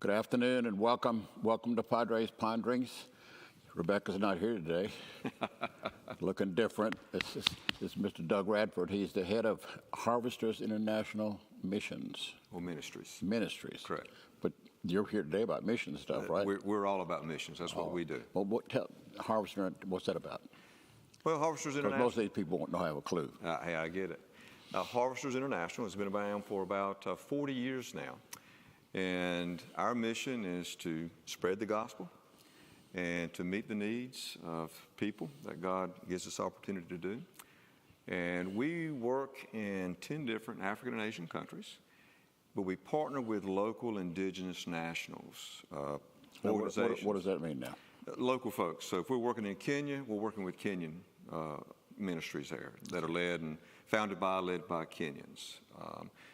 Good afternoon and welcome to Padre's Ponderings. Rebecca's not here today, looking different. This is Mr. Doug Radford. He's the head of Harvesters International Missions. Or ministries. Ministries. Correct. But you're here today about mission stuff, right? We're all about missions. That's what we do. Well, tell Harvester, what's that about? Well, Harvesters Because International. most of these people won't have a clue. Hey, I get it. Harvesters International has been around for about 40 years now. And our mission is to spread the gospel and to meet the needs of people that God gives us opportunity to do. And we work in 10 different African and Asian countries, but we partner with local indigenous nationals, organizations. What does that mean now? Local folks. So if we're working in Kenya, we're working with Kenyan ministries there that are led by Kenyans.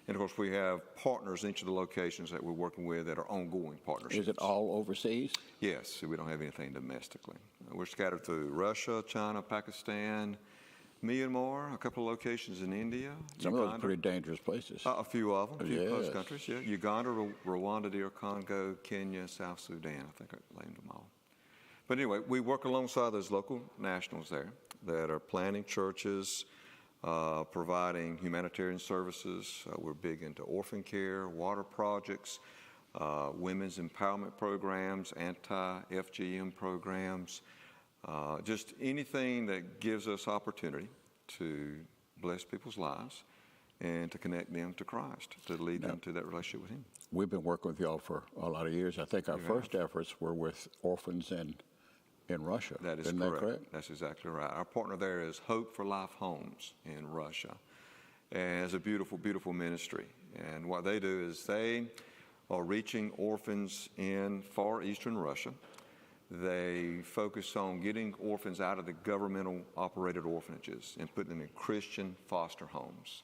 And of course, we have partners in each of the locations that we're working with that are ongoing partnerships. Is it all overseas? Yes, we don't have anything domestically. We're scattered through Russia, China, Pakistan, Myanmar, a couple of locations in India. Some Uganda. of those are pretty dangerous places. A few of them, a few close Yes. countries, yeah. Uganda, Rwanda, DR Congo, Kenya, South Sudan. I think I named them all. But anyway, we work alongside those local nationals there that are planting churches, providing humanitarian services. We're big into orphan care, water projects, women's empowerment programs, anti-FGM programs, just anything that gives us opportunity to bless people's lives and to connect them to Christ, to lead them to that relationship with Him. We've been working with y'all for a lot of years. I think our first efforts were with orphans in Russia. That is Isn't correct. that correct? That's exactly right. Our partner there is Hope for Life Homes in Russia. And it's a beautiful, beautiful ministry. And what they do is they are reaching orphans in far eastern Russia. They focus on getting orphans out of the governmental operated orphanages and putting them in Christian foster homes.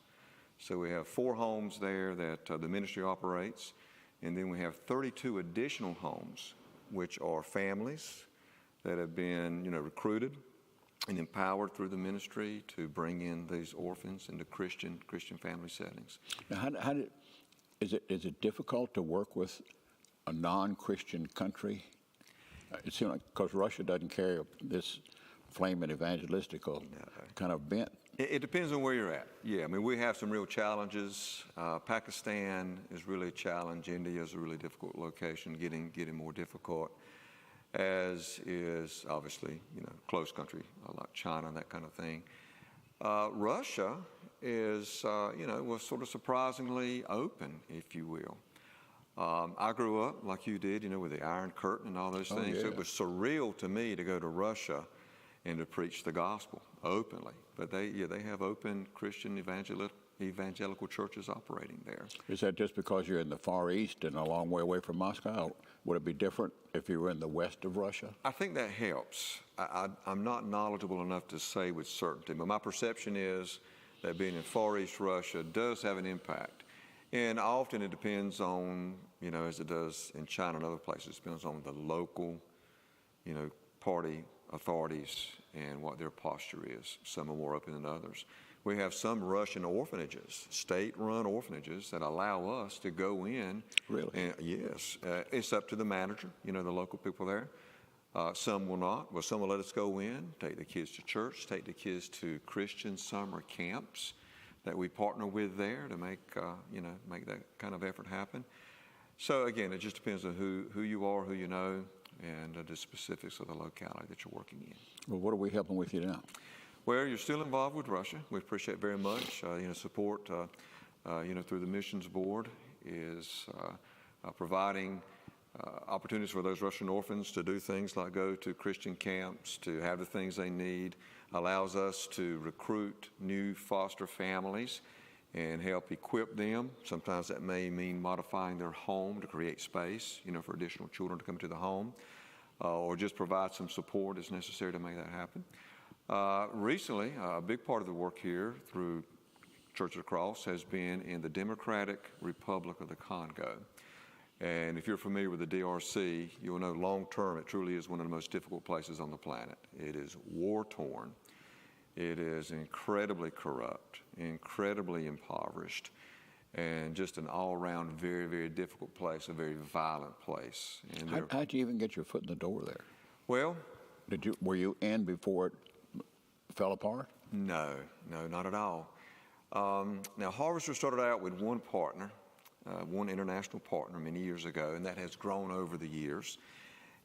So we have 4 homes there that the ministry operates. And then we have 32 additional homes, which are families that have been, recruited and empowered through the ministry to bring in these orphans into Christian family settings. Now, is it difficult to work with a non-Christian country? It seems like because Russia doesn't carry this flaming evangelistical kind of bent. It depends on where you're at. Yeah, I mean, we have some real challenges. Pakistan is really a challenge. India is a really difficult location, getting more difficult, as is obviously, close country like China and that kind of thing. Russia is, was sort of surprisingly open, if you will. I grew up like you did, with the Iron Curtain and all those things. Yeah. So it was surreal to me to go to Russia and to preach the gospel openly. But they have open Christian evangelical churches operating there. Is that just because you're in the Far East and a long way away from Moscow? Would it be different if you were in the west of Russia? I think that helps. I'm not knowledgeable enough to say with certainty, but my perception is that being in Far East Russia does have an impact. And often it depends on, as it does in China and other places, it depends on the local, party authorities and what their posture is. Some are more open than others. We have some Russian orphanages, state-run orphanages, that allow us to go in. Really? And yes. It's up to the manager, the local people there. Some will not. Well, some will let us go in, take the kids to church, take the kids to Christian summer camps that we partner with there to make that kind of effort happen. So again, it just depends on who you are, who you know, and the specifics of the locality that you're working in. Well, what are we helping with you now? Well, you're still involved with Russia. We appreciate very much. Support, through the missions board is providing opportunities for those Russian orphans to do things like go to Christian camps, to have the things they need, allows us to recruit new foster families and help equip them. Sometimes that may mean modifying their home to create space, for additional children to come to the home, or just provide some support as necessary to make that happen. Recently, a big part of the work here through Church of the Cross has been in the Democratic Republic of the Congo. And if you're familiar with the DRC, you'll know long-term it truly is one of the most difficult places on the planet. It is war-torn. It is incredibly corrupt, incredibly impoverished. and just an all-around very, very difficult place, a very violent place. And How'd you even get your foot in the door there? well, Were you in before it fell apart? no, not at all. Now, Harvester started out with one partner, one international partner many years ago, and that has grown over the years.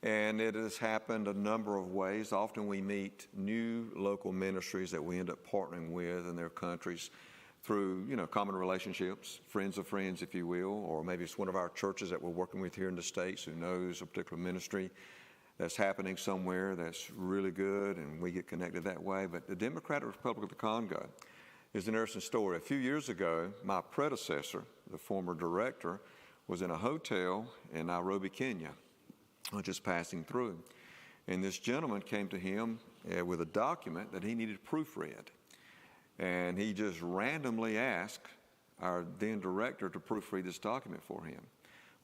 And it has happened a number of ways. Often we meet new local ministries that we end up partnering with in their countries through, common relationships, friends of friends, if you will, or maybe it's one of our churches that we're working with here in the States who knows a particular ministry that's happening somewhere that's really good, and we get connected that way. But the Democratic Republic of the Congo is an interesting story. A few years ago, my predecessor, the former director, was in a hotel in Nairobi, Kenya, just passing through. And this gentleman came to him with a document that he needed proofread. And he just randomly asked our then director to proofread this document for him.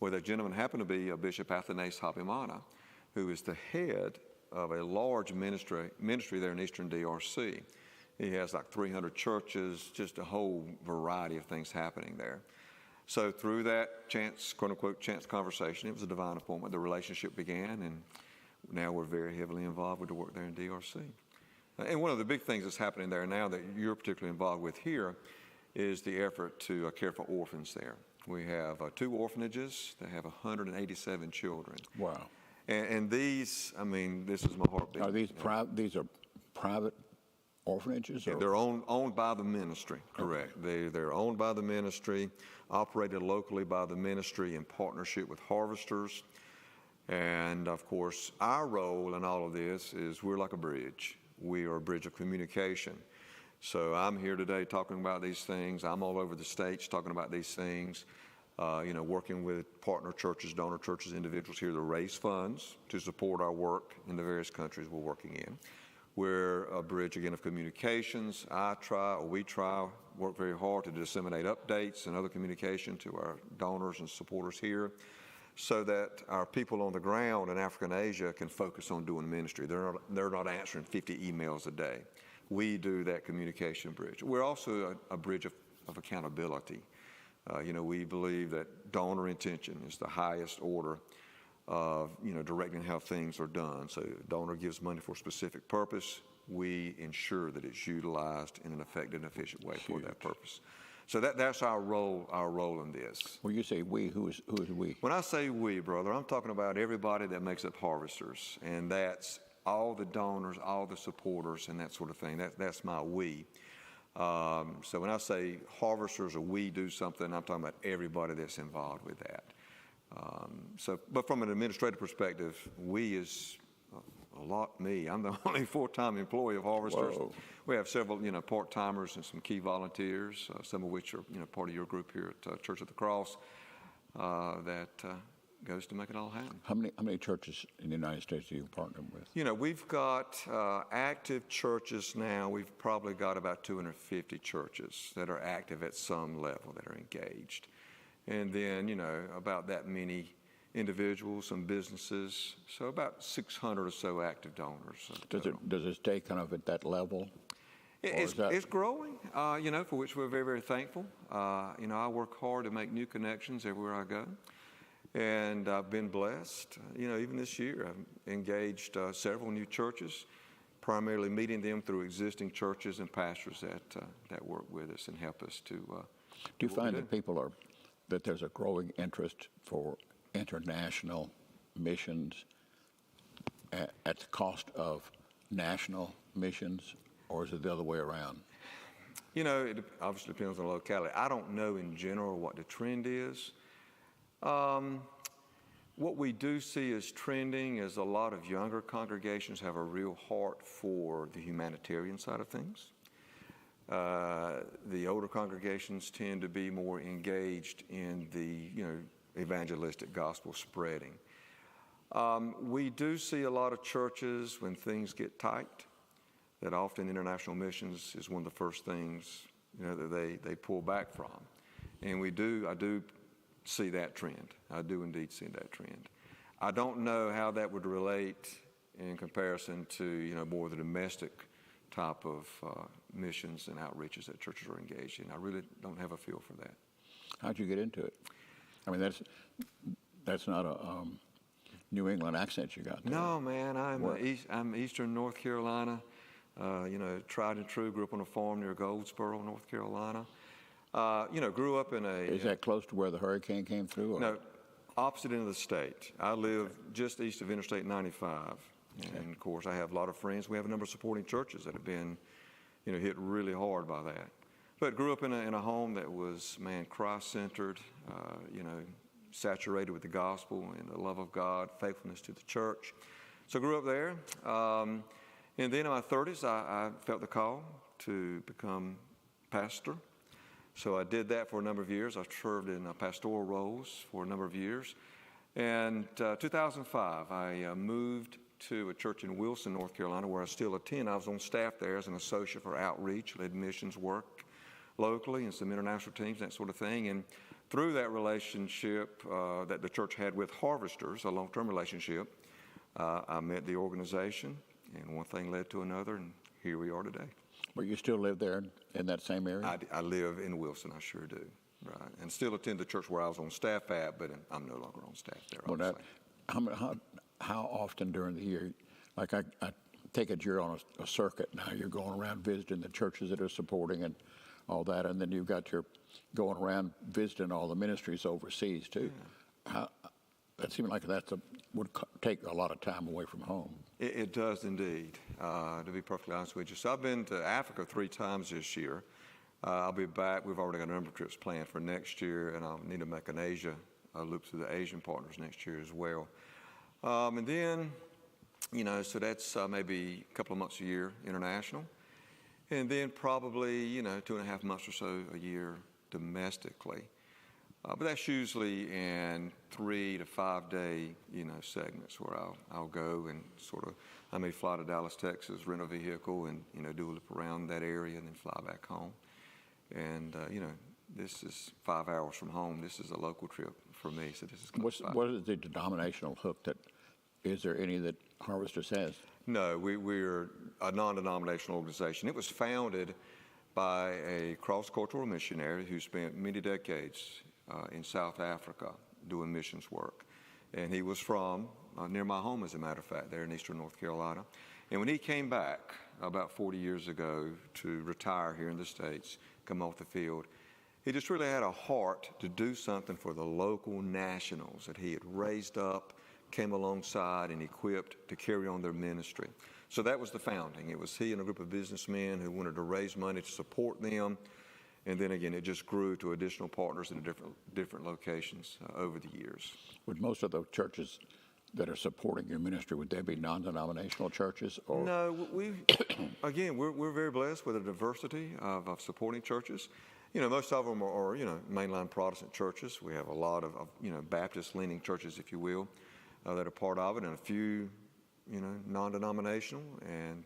Well, that gentleman happened to be Bishop Athanase Habimana, who is the head of a large ministry there in Eastern DRC. He has like 300 churches, just a whole variety of things happening there. So through that chance, quote unquote, chance conversation, it was a divine appointment. The relationship began, and now we're very heavily involved with the work there in DRC. And one of the big things that's happening there now that you're particularly involved with here is the effort to care for orphans there. We have 2 orphanages that have 187 children. Wow. And these, this is my heartbeat. Are these private? These are private orphanages? Or? They're owned by the ministry, correct. Okay. They're owned by the ministry, operated locally by the ministry in partnership with harvesters. And of course, our role in all of this is we're like a bridge. We are a bridge of communication. So I'm here today talking about these things. I'm all over the States talking about these things, working with partner churches, donor churches, individuals here to raise funds to support our work in the various countries we're working in. We're a bridge, again, of communications. We work very hard to disseminate updates and other communication to our donors and supporters here so that our people on the ground in Africa and Asia can focus on doing ministry. They're not answering 50 emails a day. We do that communication bridge. We're also a bridge of accountability. We believe that donor intention is the highest order of, directing how things are done. So donor gives money for a specific purpose. We ensure that it's utilized in an effective and efficient way for that purpose. So that's our role in this. When you say we, who is we? When I say we, brother, I'm talking about everybody that makes up Harvesters, and that's all the donors, all the supporters, and that sort of thing. That's my we. So when I say Harvesters or we do something, I'm talking about everybody that's involved with that. But from an administrative perspective, we is a lot me. I'm the only full-time employee of Harvesters. Whoa. We have several, part-timers and some key volunteers, some of which are, part of your group here at Church of the Cross, that goes to make it all happen. How many churches in the United States do you partner with? We've got active churches now. We've probably got about 250 churches that are active at some level, that are engaged. And then, about that many individuals, some businesses, so about 600 or so active donors. Does it stay kind of at that level? It's growing, for which we're very, very thankful. I work hard to make new connections everywhere I go. And I've been blessed. Even this year, I've engaged several new churches, primarily meeting them through existing churches and pastors that work with us and help us to do you find that there's a growing interest for international missions at the cost of national missions, or is it the other way around? It obviously depends on the locality. I don't know in general what the trend is. What we do see as trending is a lot of younger congregations have a real heart for the humanitarian side of things. The older congregations tend to be more engaged in the, evangelistic gospel spreading. We do see a lot of churches when things get tight, that often international missions is one of the first things, that they pull back from. And I do see that trend. I do indeed see that trend. I don't know how that would relate in comparison to, more of the domestic type of missions and outreaches that churches are engaged in. I really don't have a feel for that. How'd you get into it? I mean, that's not a New England accent you got there. No, man, I'm Eastern North Carolina. Tried and true. Grew up on a farm near Goldsboro, North Carolina. Grew up in a. Is that close to where the hurricane came through? Or? No, opposite end of the state. I live just east of Interstate 95, and of course, I have a lot of friends. We have a number of supporting churches that have been, hit really hard by that. But grew up in a home that was, man, Christ-centered, saturated with the gospel and the love of God, faithfulness to the church. So grew up there. And then in my 30s, I felt the call to become pastor. So I did that for a number of years. I served in pastoral roles for a number of years. And 2005, I moved to a church in Wilson, North Carolina, where I still attend. I was on staff there as an associate for outreach, led missions work locally and some international teams, that sort of thing. And through that relationship that the church had with Harvesters, a long-term relationship, I met the organization, and one thing led to another, and here we are today. But you still live there in that same area? I live in Wilson, I sure do, right, and still attend the church where I was on staff at, but I'm no longer on staff there, obviously. How often during the year, like I take it you're on a circuit now, you're going around visiting the churches that are supporting and all that, and then you've got your going around visiting all the ministries overseas too. Yeah. That seems like would take a lot of time away from home. It does indeed, to be perfectly honest with you. So I've been to Africa 3 times this year. I'll be back. We've already got a number of trips planned for next year, and I'll need to make an Asia loop through the Asian partners next year as well. And then, so that's maybe a couple of months a year international. And then probably, 2.5 months or so a year domestically. But that's usually in 3 to 5 day, segments where I'll go and I may fly to Dallas, Texas, rent a vehicle and, do a loop around that area and then fly back home. And, this is 5 hours from home. This is a local trip for me, so this is close. What is the denominational hook is there any that Harvesters has? No, we're a non-denominational organization. It was founded by a cross-cultural missionary who spent many decades in South Africa doing missions work. And he was from near my home, as a matter of fact, there in Eastern North Carolina. And when he came back about 40 years ago to retire here in the States, come off the field, he just really had a heart to do something for the local nationals that he had raised up, came alongside and equipped to carry on their ministry. So that was the founding. It was he and a group of businessmen who wanted to raise money to support them. And then again, it just grew to additional partners in different locations over the years. Would most of the churches that are supporting your ministry, would they be non-denominational churches? Or? No, we're very blessed with a diversity of supporting churches. Most of them are mainline Protestant churches. We have a lot of Baptist-leaning churches, if you will, that are part of it, and a few, non-denominational, and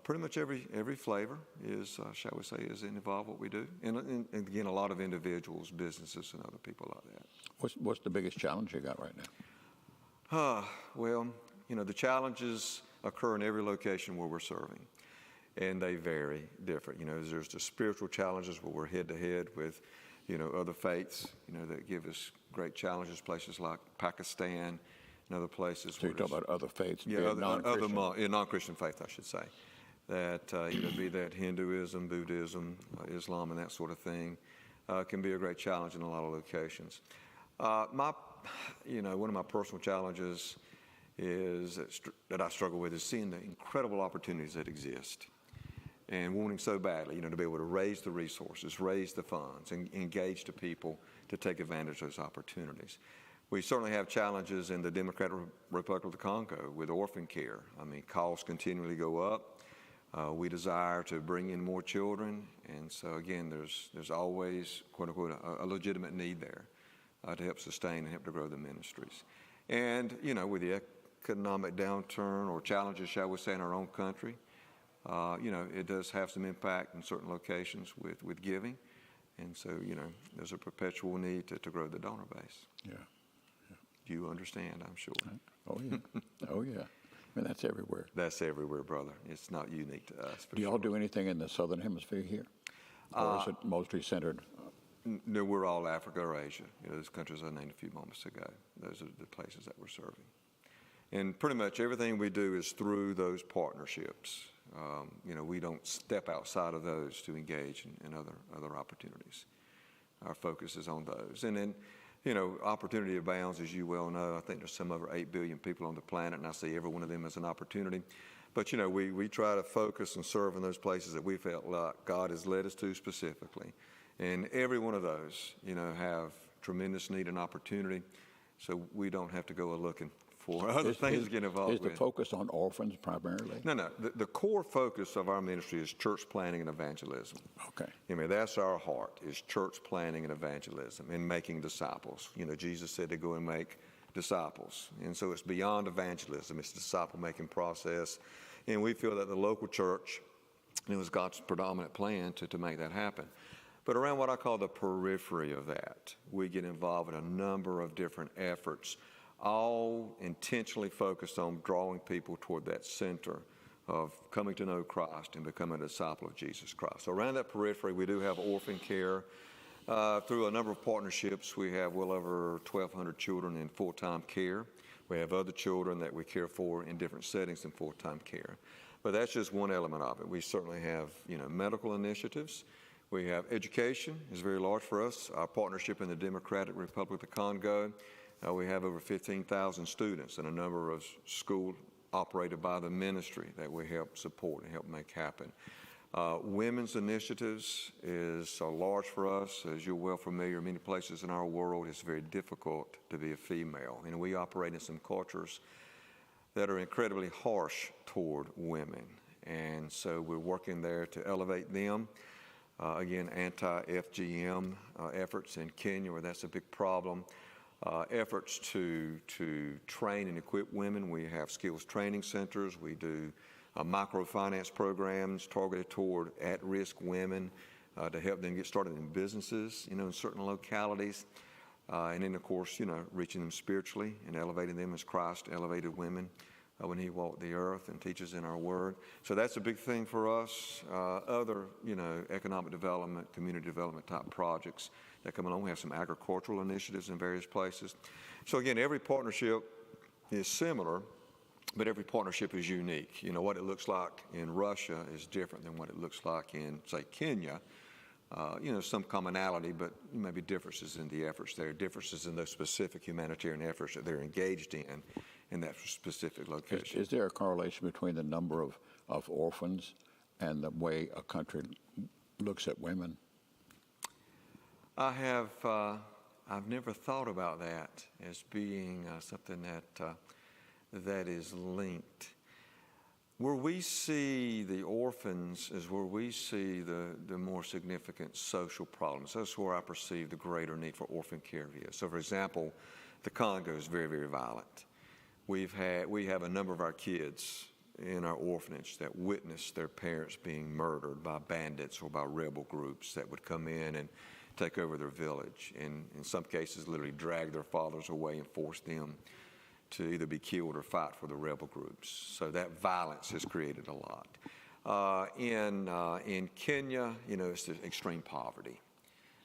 pretty much every flavor is, shall we say, is involved what we do, and again, a lot of individuals, businesses, and other people like that. What's the biggest challenge you got right now? Well, the challenges occur in every location where we're serving, and they vary different. There's the spiritual challenges where we're head-to-head with, other faiths, that give us great challenges, places like Pakistan and other places. So you're talking about other faiths, non-Christian faith, I should say. That, be that Hinduism, Buddhism, Islam, and that sort of thing, can be a great challenge in a lot of locations. One of my personal challenges is that I struggle with is seeing the incredible opportunities that exist and wanting so badly, to be able to raise the resources, raise the funds, and engage the people to take advantage of those opportunities. We certainly have challenges in the Democratic Republic of the Congo with orphan care. I mean, costs continually go up. We desire to bring in more children, and so again, there's always, quote unquote, a legitimate need there to help sustain and help to grow the ministries. And, with the economic downturn or challenges, shall we say, in our own country, it does have some impact in certain locations with giving. And so, there's a perpetual need to grow the donor base. Yeah. You understand, I'm sure. Oh, yeah. Oh, yeah. I mean, that's everywhere. That's everywhere, brother. It's not unique to us. Do y'all do anything in the Southern Hemisphere here? Or is it mostly centered? No, we're all Africa or Asia. Those countries I named a few moments ago. Those are the places that we're serving. And pretty much everything we do is through those partnerships. We don't step outside of those to engage in other opportunities. Our focus is on those. And then, opportunity abounds, as you well know. I think there's some over 8 billion people on the planet, and I see every one of them as an opportunity. But, we try to focus and serve in those places that we felt like God has led us to specifically. And every one of those, have tremendous need and opportunity, so we don't have to go looking for other things to get involved with. Is the focus on orphans primarily? No. The core focus of our ministry is church planning and evangelism. Okay. That's our heart, is church planning and evangelism and making disciples. Jesus said to go and make disciples. And so it's beyond evangelism. It's a disciple-making process. And we feel that the local church, it was God's predominant plan to make that happen. But around what I call the periphery of that, we get involved in a number of different efforts, all intentionally focused on drawing people toward that center of coming to know Christ and becoming a disciple of Jesus Christ. So around that periphery, we do have orphan care. Through a number of partnerships, we have well over 1,200 children in full-time care. We have other children that we care for in different settings in full-time care. But that's just one element of it. We certainly have, medical initiatives. We have education is very large for us. Our partnership in the Democratic Republic of the Congo, we have over 15,000 students in a number of schools operated by the ministry that we help support and help make happen. Women's initiatives is large for us. As you're well familiar, many places in our world it's very difficult to be a female. We operate in some cultures that are incredibly harsh toward women. And so we're working there to elevate them. Again, anti-FGM efforts in Kenya, where that's a big problem. Efforts to train and equip women. We have skills training centers. We do microfinance programs targeted toward at-risk women to help them get started in businesses, in certain localities. And then, of course, reaching them spiritually and elevating them as Christ elevated women when he walked the earth and teaches in our word. So that's a big thing for us. Other, economic development, community development type projects that come along. We have some agricultural initiatives in various places. So again, every partnership is similar, but every partnership is unique. What it looks like in Russia is different than what it looks like in, say, Kenya. Some commonality, but maybe differences in the efforts there, differences in those specific humanitarian efforts that they're engaged in that specific location. Is there a correlation between the number of orphans and the way a country looks at women? I've never thought about that as being something that is linked. Where we see the orphans is where we see the more significant social problems. That's where I perceive the greater need for orphan care is. So, for example, the Congo is very, very violent. We have a number of our kids in our orphanage that witnessed their parents being murdered by bandits or by rebel groups that would come in and take over their village, and in some cases literally drag their fathers away and force them to either be killed or fight for the rebel groups. So that violence has created a lot. In Kenya, it's the extreme poverty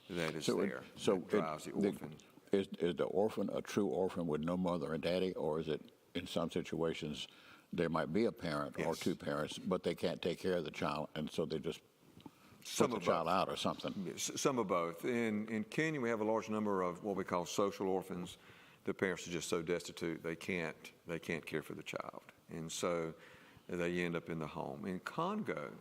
that is there that drives the orphan. Is the orphan a true orphan with no mother and daddy, or is it in some situations there might be a parent or two parents, but they can't take care of the child, and so they just put the child out or something? Yes, some of both. In Kenya, we have a large number of what we call social orphans. The parents are just so destitute they can't care for the child, and so they end up in the home. In Congo,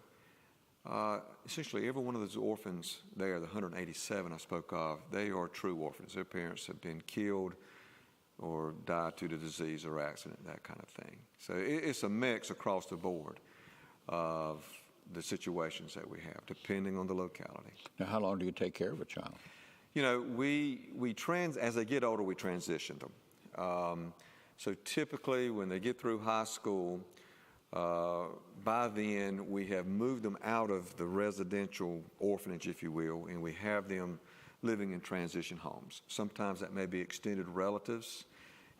essentially every one of those orphans there, the 187 I spoke of, they are true orphans. Their parents have been killed or died due to disease or accident, that kind of thing. So it's a mix across the board of the situations that we have, depending on the locality. Now, how long do you take care of a child? As they get older, we transition them. So typically, when they get through high school, by then we have moved them out of the residential orphanage, if you will, and we have them living in transition homes. Sometimes that may be extended relatives.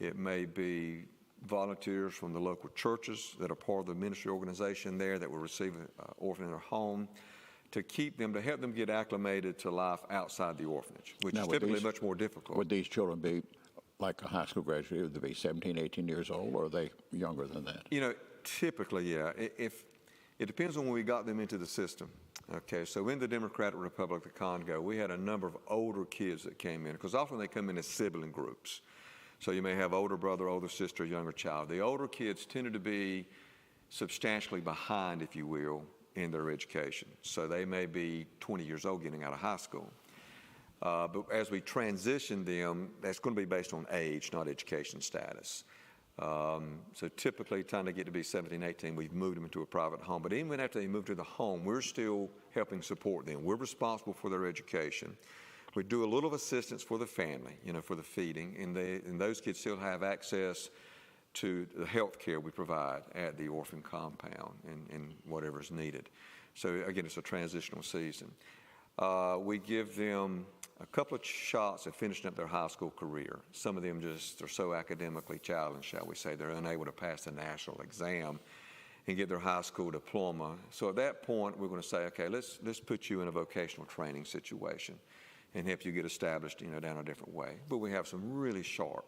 It may be volunteers from the local churches that are part of the ministry organization there that will receive an orphan in their home. to keep them, to help them get acclimated to life outside the orphanage, which Now, is would typically these- much more difficult. Would these children be like a high school graduate? Would they be 17, 18 years old, or are they younger than that? You know, typically, yeah. If it depends on when we got them into the system. Okay, so in the Democratic Republic of the Congo, we had a number of older kids that came in, because often they come in as sibling groups. So you may have older brother, older sister, younger child. The older kids tended to be substantially behind, if you will, in their education. So they may be 20 years old getting out of high school. But as we transition them, that's going to be based on age, not education status. So typically, time they get to be 17, 18, we've moved them into a private home. But even after they move to the home, we're still helping support them. We're responsible for their education. We do a little assistance for the family, you know, for the feeding, and those kids still have access to the health care we provide at the orphan compound and whatever's needed. So again, it's a transitional season. We give them a couple of shots at finishing up their high school career. Some of them just are so academically challenged, shall we say, they're unable to pass the national exam and get their high school diploma. So at that point, we're going to say, okay, let's put you in a vocational training situation and help you get established, you know, down a different way. But we have some really sharp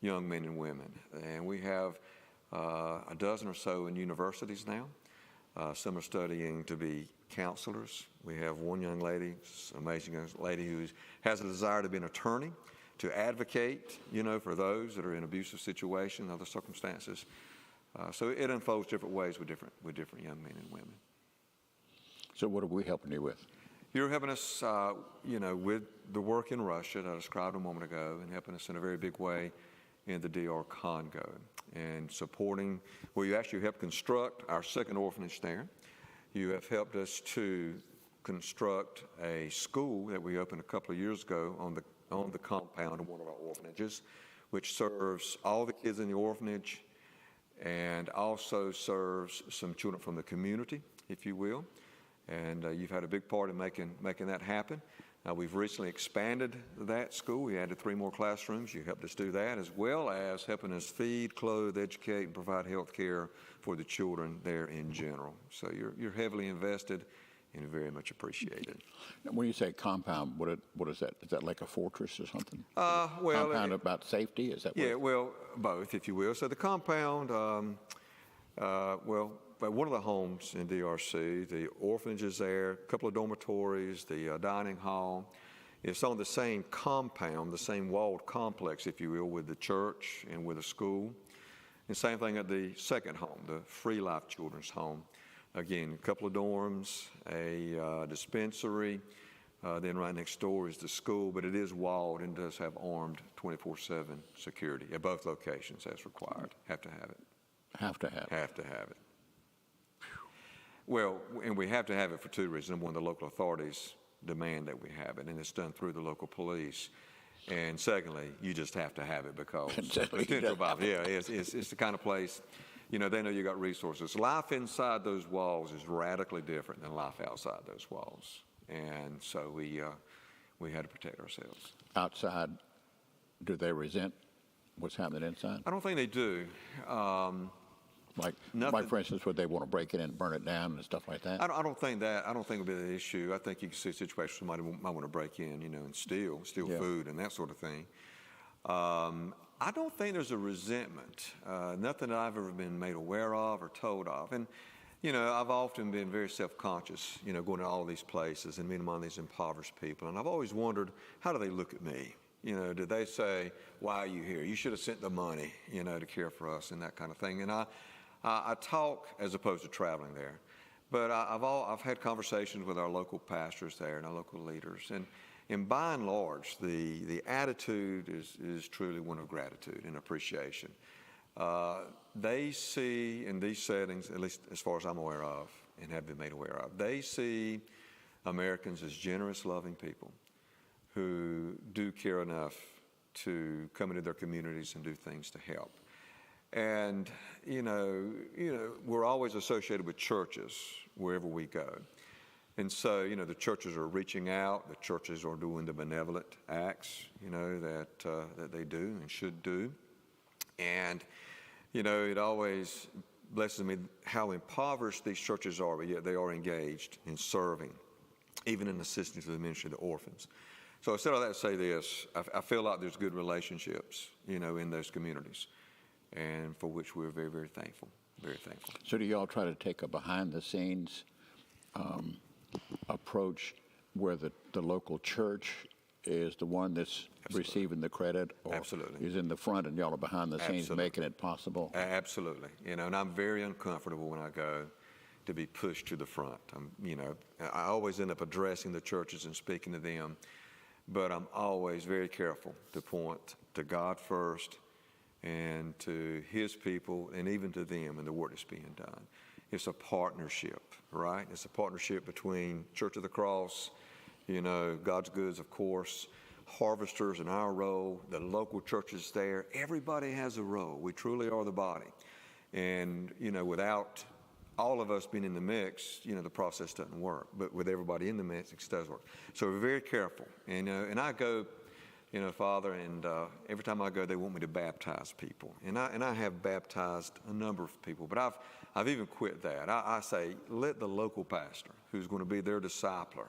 young men and women. And we have a dozen or so in universities now. Some are studying to be counselors. We have one young lady, an amazing young lady, who has a desire to be an attorney, to advocate, you know, for those that are in abusive situations, other circumstances. So it unfolds different ways with different young men and women. So what are we helping you with? You're helping us, you know, with the work in Russia that I described a moment ago, and helping us in a very big way in the DR Congo, and supporting, well, you actually helped construct our second orphanage there. You have helped us to construct a school that we opened a couple of years ago on the compound of one of our orphanages, which serves all the kids in the orphanage and also serves some children from the community, if you will. And you've had a big part in making that happen. We've recently expanded that school. We added 3 more classrooms. You helped us do that, as well as helping us feed, clothe, educate, and provide health care for the children there in general. So you're heavily invested and very much appreciated. When you say compound, what is that? Is that like a fortress or something? Well, Compound about safety? Is that what? Yeah, well, both, if you will. So the compound, well, but one of the homes in DRC, the orphanage is there, a couple of dormitories, the dining hall. It's on the same compound, the same walled complex, if you will, with the church and with the school. And same thing at the second home, the Free Life Children's Home. Again, a couple of dorms, a dispensary, then right next door is the school, but it is walled and does have armed 24/7 security at both locations as required. Have to have it. Have to have it. Have to have it. Well, and we have to have it for 2 reasons. Number one, the local authorities demand that we have it, and it's done through the local police. And secondly, you just have to have it because potential violence. Yeah, it's the kind of place, you know, they know you got resources. Life inside those walls is radically different than life outside those walls. And so we had to protect ourselves. Outside, do they resent what's happening inside? I don't think they do. Like for instance, would they want to break it in and burn it down and stuff like that? I don't think it'll be the issue. I think you can see a situation where somebody might want to break in, you know, and steal food and that sort of thing. I don't think there's a resentment, nothing that I've ever been made aware of or told of. And, you know, I've often been very self-conscious, you know, going to all these places and being among these impoverished people. And I've always wondered, how do they look at me? You know, did they say, why are you here? You should have sent the money, you know, to care for us and that kind of thing. And I talk as opposed to traveling there. But I've had conversations with our local pastors there and our local leaders. And by and large, the attitude is truly one of gratitude and appreciation. They see in these settings, at least as far as I'm aware of and have been made aware of, they see Americans as generous, loving people who do care enough to come into their communities and do things to help. And, you know, we're always associated with churches wherever we go. And so, you know, the churches are reaching out, the churches are doing the benevolent acts, you know, that they do and should do. And, you know, it always blesses me how impoverished these churches are, but yet they are engaged in serving, even in assisting to the ministry of the orphans. So I said all that to say this: I feel like there's good relationships, in those communities, and for which we're very, very thankful. Very thankful. So do y'all try to take a behind-the-scenes approach where the local church is the one that's receiving the credit, or Absolutely. is in the front and y'all are behind the scenes Absolutely. making it possible? Absolutely. And I'm very uncomfortable when I go to be pushed to the front. I always end up addressing the churches and speaking to them, but I'm always very careful to point to God first and to His people and even to them and the work that's being done. It's a partnership, right? It's a partnership between Church of the Cross, God's Goods, of course, Harvesters and our role, the local churches there. Everybody has a role. We truly are the body. And, without all of us being in the mix, the process doesn't work. But with everybody in the mix, it does work. So we're very careful. And I go, Father, and every time I go, they want me to baptize people. And I have baptized a number of people. But I've even quit that. I say, let the local pastor, who's going to be their discipler,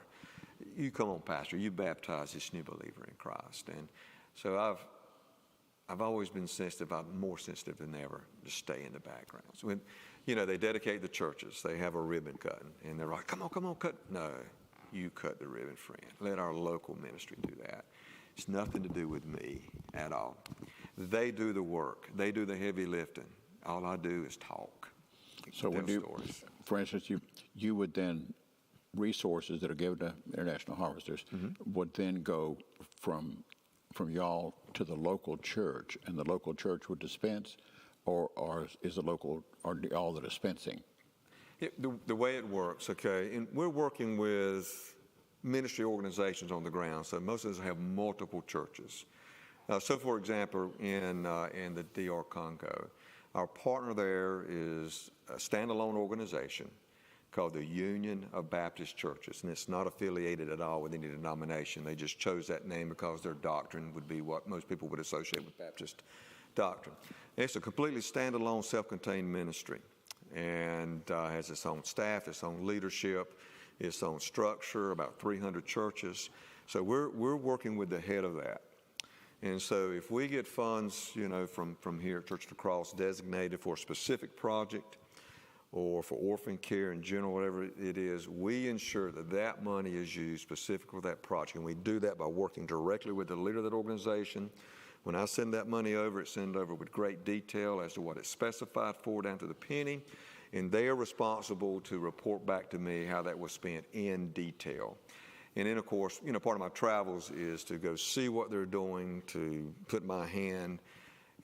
you come on, Pastor, you baptize this new believer in Christ. And so I've always been sensitive. I'm more sensitive than ever to stay in the background. So when, they dedicate the churches, they have a ribbon cutting, and they're like, come on, cut. No, you cut the ribbon, friend. Let our local ministry do that. It's nothing to do with me at all. They do the work. They do the heavy lifting. All I do is talk. So when stories. For instance, you would then, resources that are given to International Harvesters would then go from y'all to the local church, and the local church would dispense, or is all the dispensing? The way it works, okay, and we're working with ministry organizations on the ground, so most of us have multiple churches. So, for example, in the DR Congo, our partner there is a standalone organization called the Union of Baptist Churches, and it's not affiliated at all with any denomination. They just chose that name because their doctrine would be what most people would associate with Baptist doctrine. It's a completely standalone, self-contained ministry, and has its own staff, its own leadership, its own structure, about 300 churches. So we're working with the head of that. And so if we get funds, from here at Church of the Cross designated for a specific project, or for orphan care in general, whatever it is, we ensure that money is used specifically for that project. And we do that by working directly with the leader of that organization. When I send that money over, it's sent over with great detail as to what it's specified for, down to the penny. And they are responsible to report back to me how that was spent in detail. And then, of course, part of my travels is to go see what they're doing, to put my hand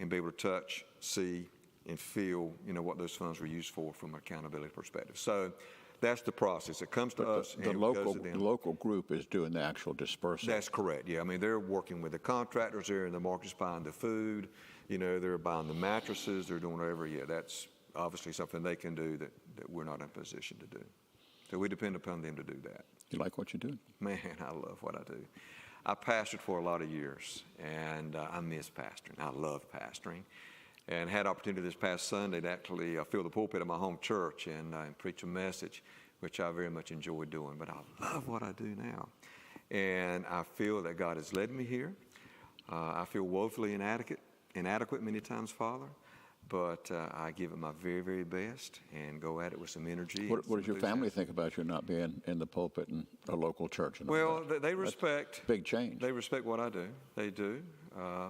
and be able to touch, see, and feel, what those funds were used for from an accountability perspective. So that's the process. It comes to us, and it goes to them. The local group is doing the actual dispersing. That's correct, yeah. I mean, they're working with the contractors there in the markets, buying the food, they're buying the mattresses, they're doing whatever. Yeah, that's obviously something they can do that we're not in a position to do. So we depend upon them to do that. You like what you do? Man, I love what I do. I pastored for a lot of years, and I miss pastoring. I love pastoring. And had opportunity this past Sunday to actually fill the pulpit of my home church and preach a message, which I very much enjoy doing. But I love what I do now. And I feel that God has led me here. I feel woefully inadequate many times, Father. But I give it my very, very best and go at it with some energy. What does your family think about you not being in the pulpit in a local church? Well, they respect. That's big change. They respect what I do. They do.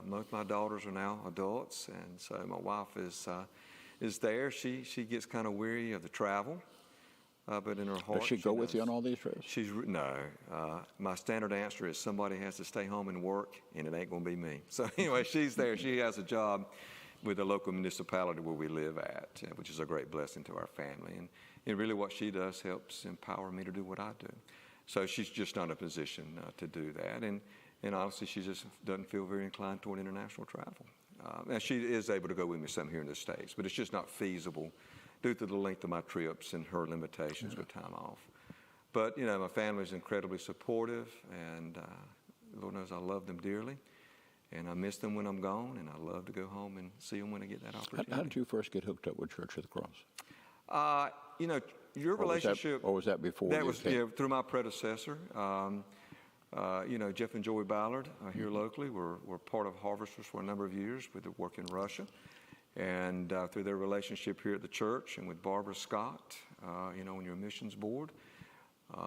Most of my daughters are now adults, and so my wife is there. She gets kind of weary of the travel, but in her heart, Does she go with you on all these trips? No. My standard answer is somebody has to stay home and work, and it ain't going to be me. So anyway, she's there. She has a job with the local municipality where we live at, which is a great blessing to our family. And really what she does helps empower me to do what I do. So she's just not in a position to do that. And honestly, she just doesn't feel very inclined toward international travel. And she is able to go with me some here in the States, but it's just not feasible due to the length of my trips and her limitations with time off. But, my family is incredibly supportive, and Lord knows I love them dearly. And I miss them when I'm gone, and I love to go home and see them when I get that opportunity. How did you first get hooked up with Church of the Cross? You know, your relationship. Or was that before That you was came? through my predecessor. You know, Jeff and Joey Ballard here locally were part of Harvesters for a number of years with the work in Russia. And through their relationship here at the church and with Barbara Scott, you know, on your missions board,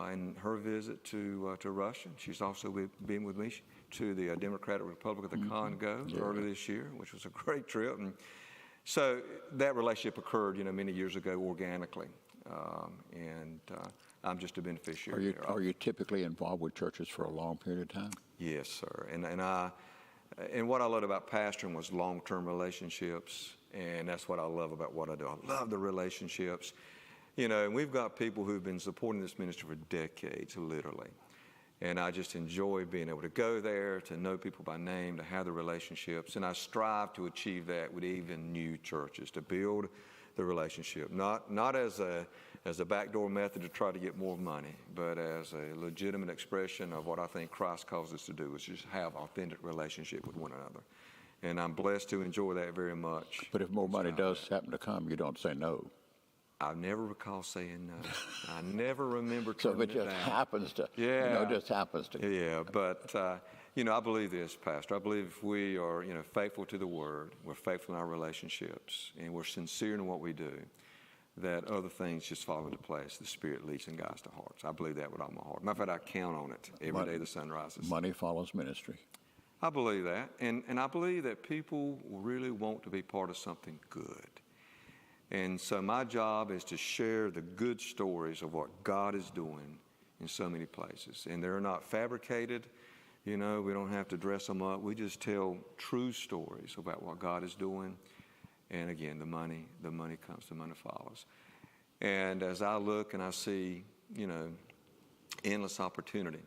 and her visit to Russia. She's also been with me to the Democratic Republic of the Congo earlier this year, which was a great trip. And so that relationship occurred, you know, many years ago organically. And I'm just a beneficiary. Are you typically involved with churches for a long period of time? Yes, sir. And what I loved about pastoring was long-term relationships, and that's what I love about what I do. I love the relationships. You know, and we've got people who've been supporting this ministry for decades, literally. And I just enjoy being able to go there, to know people by name, to have the relationships. And I strive to achieve that with even new churches, to build the relationship, not as a backdoor method to try to get more money, but as a legitimate expression of what I think Christ calls us to do, is just have authentic relationship with one another. And I'm blessed to enjoy that very much. But if more money does happen to come, you don't say no. I never recall saying no. I never remember So turning if it just down. happens to, Yeah. you know, it just happens to. Yeah, but, you know, I believe this, Pastor. I believe if we are, you know, faithful to the Word, we're faithful in our relationships, and we're sincere in what we do, that other things just fall into place. The Spirit leads and guides the hearts. I believe that with all my heart. Matter of fact, I count on it every day the sun rises. Money follows ministry. I believe that, and I believe that people really want to be part of something good. And so my job is to share the good stories of what God is doing in so many places. And they're not fabricated. You know, we don't have to dress them up. We just tell true stories about what God is doing. And again, the money comes, the money follows. And as I look and I see, you know, endless opportunity,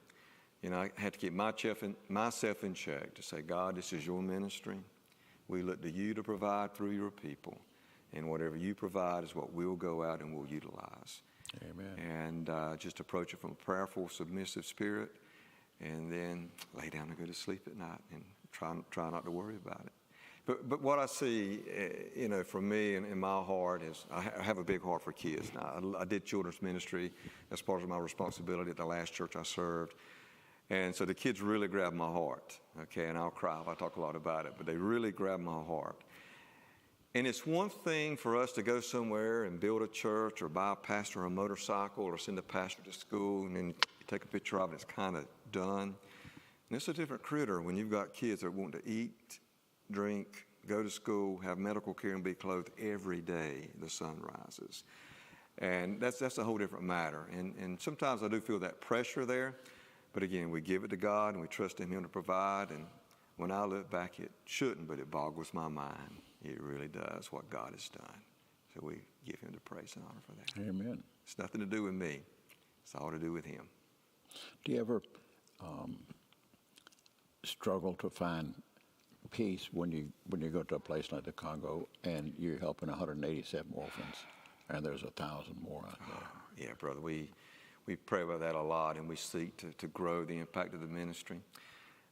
you know, I had to keep myself in check to say, God, this is your ministry. We look to you to provide through your people. And whatever you provide is what we'll go out and we'll utilize. Amen. And just approach it from a prayerful, submissive spirit, and then lay down and go to sleep at night and try not to worry about it. But what I see, you know, from me and in my heart is I have a big heart for kids. Now, I did children's ministry as part of my responsibility at the last church I served. And so the kids really grabbed my heart, okay? And I'll cry if I talk a lot about it, but they really grabbed my heart. And it's one thing for us to go somewhere and build a church or buy a pastor a motorcycle or send a pastor to school and then you take a picture of it, it's kind of done. And it's a different critter when you've got kids that want to eat, drink, go to school, have medical care, and be clothed every day the sun rises. And that's a whole different matter. And sometimes I do feel that pressure there. But again, we give it to God and we trust in Him to provide. And when I look back, it shouldn't, but it boggles my mind. It really does what God has done. So we give Him the praise and honor for that. Amen. It's nothing to do with me. It's all to do with Him. Do you ever struggle to find peace when you go to a place like the Congo and you're helping 187 orphans and there's 1,000 more out there? Yeah, brother, we pray about that a lot, and we seek to grow the impact of the ministry.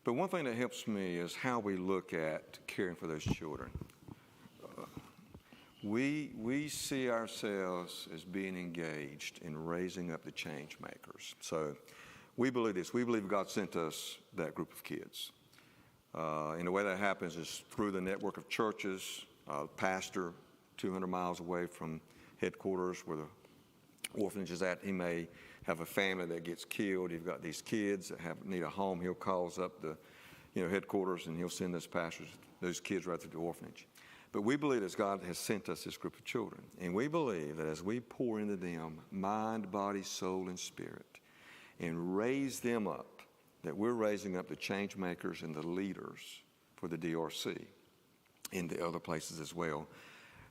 But one thing that helps me is how we look at caring for those children. We see ourselves as being engaged in raising up the change makers. So we believe this. We believe God sent us that group of kids. And the way that happens is through the network of churches, pastor 200 miles away from headquarters where the orphanage is at, he may have a family that gets killed. You've got these kids that need a home. He'll calls up the headquarters and he'll send those kids right to the orphanage. But we believe that God has sent us this group of children. And we believe that as we pour into them mind, body, soul, and spirit and raise them up, that we're raising up the change makers and the leaders for the DRC and the other places as well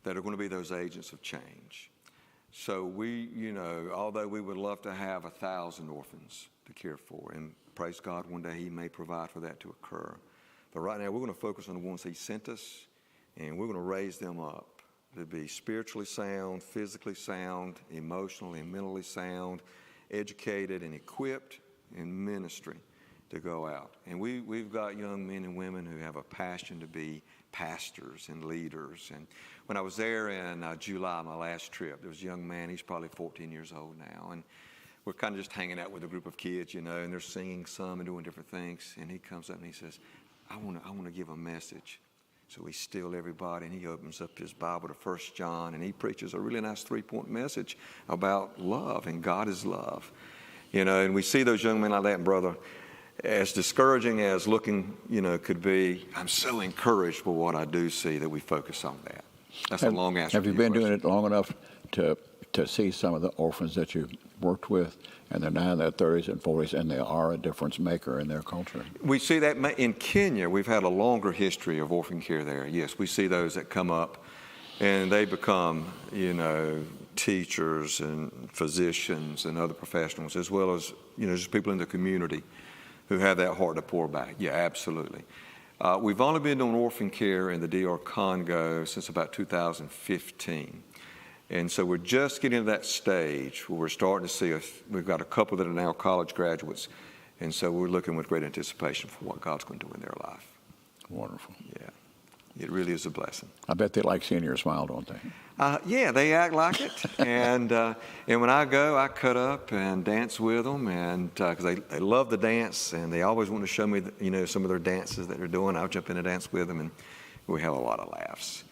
that are going to be those agents of change. So we, although we would love to have 1,000 orphans to care for, and praise God, one day He may provide for that to occur. But right now we're going to focus on the ones He sent us, and we're going to raise them up to be spiritually sound, physically sound, emotionally and mentally sound, educated and equipped in ministry to go out. And we've got young men and women who have a passion to be pastors and leaders. And when I was there in July, my last trip, there was a young man, he's probably 14 years old now, and we're kind of just hanging out with a group of kids, you know, and they're singing some and doing different things. And he comes up and he says, I want to give a message. So we still everybody, and he opens up his Bible to 1 John, and he preaches a really nice 3-point message about love, and God is love. You know, and we see those young men like that, and brother, as discouraging as looking, you know, could be, I'm so encouraged by what I do see that we focus on that. That's a long answer. Have you been doing it long enough to see some of the orphans that you've worked with, and they're now in their 30s and 40s, and they are a difference maker in their culture? We see that in Kenya. We've had a longer history of orphan care there. Yes, we see those that come up, and they become, you know, teachers and physicians and other professionals, as well as, you know, just people in the community who have that heart to pour back. Yeah, absolutely. We've only been doing orphan care in the DR Congo since about 2015. And so we're just getting to that stage where we're starting to see, we've got a couple that are now college graduates. And so we're looking with great anticipation for what God's going to do in their life. Wonderful. Yeah, it really is a blessing. I bet they like seeing your smile, don't they? Yeah, they act like it. And when I go, I cut up and dance with them, and because they love the dance, and they always want to show me, you know, some of their dances that they're doing. I'll jump in and dance with them, and we have a lot of laughs.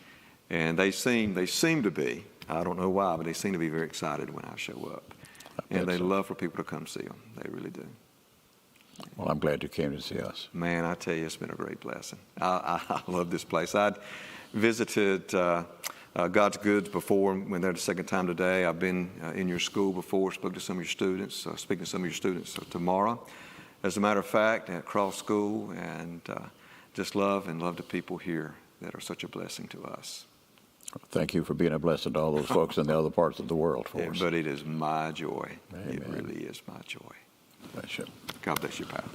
And they seem to be, I don't know why, but they seem to be very excited when I show up. And they love for people to come see them. They really do. Well, I'm glad you came to see us. Man, I tell you, it's been a great blessing. I love this place. I'd visited God's Goods before, went there the second time today. I've been in your school before, spoke to some of your students, speaking to some of your students tomorrow. As a matter of fact, at Cross School, and just love the people here that are such a blessing to us. Thank you for being a blessing to all those folks in the other parts of the world for us. But it is my joy. Amen. It really is my joy. Bless you. God bless you, Pat.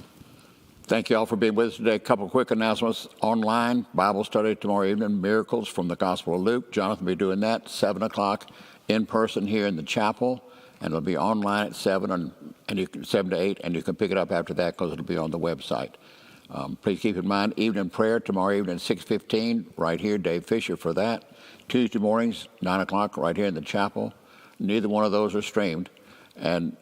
Thank you all for being with us today. A couple of quick announcements. Online, Bible study tomorrow evening, Miracles from the Gospel of Luke. Jonathan will be doing that, 7 o'clock in person here in the chapel. And it'll be online at 7 7 to 8, and you can pick it up after that because it'll be on the website. Please keep in mind, evening prayer tomorrow evening at 6:15, right here, Dave Fisher for that. Tuesday mornings, 9 o'clock, right here in the chapel. Neither one of those are streamed. And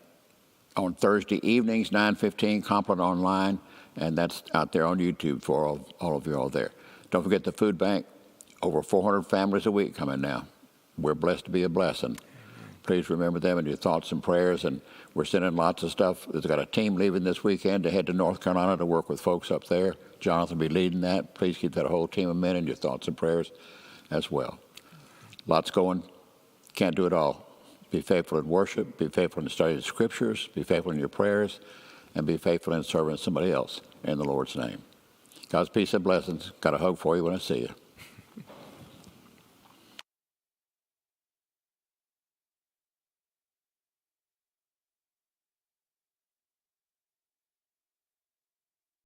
on Thursday evenings, 9:15, Compline Online, and that's out there on YouTube for all of you all there. Don't forget the food bank. Over 400 families a week coming now. We're blessed to be a blessing. Please remember them in your thoughts and prayers, and we're sending lots of stuff. There's got a team leaving this weekend to head to North Carolina to work with folks up there. Jonathan will be leading that. Please keep that whole team of men in your thoughts and prayers as well. Lots going. Can't do it all. Be faithful in worship. Be faithful in the study of the Scriptures. Be faithful in your prayers. And be faithful in serving somebody else in the Lord's name. God's peace and blessings. Got a hug for you when I see you.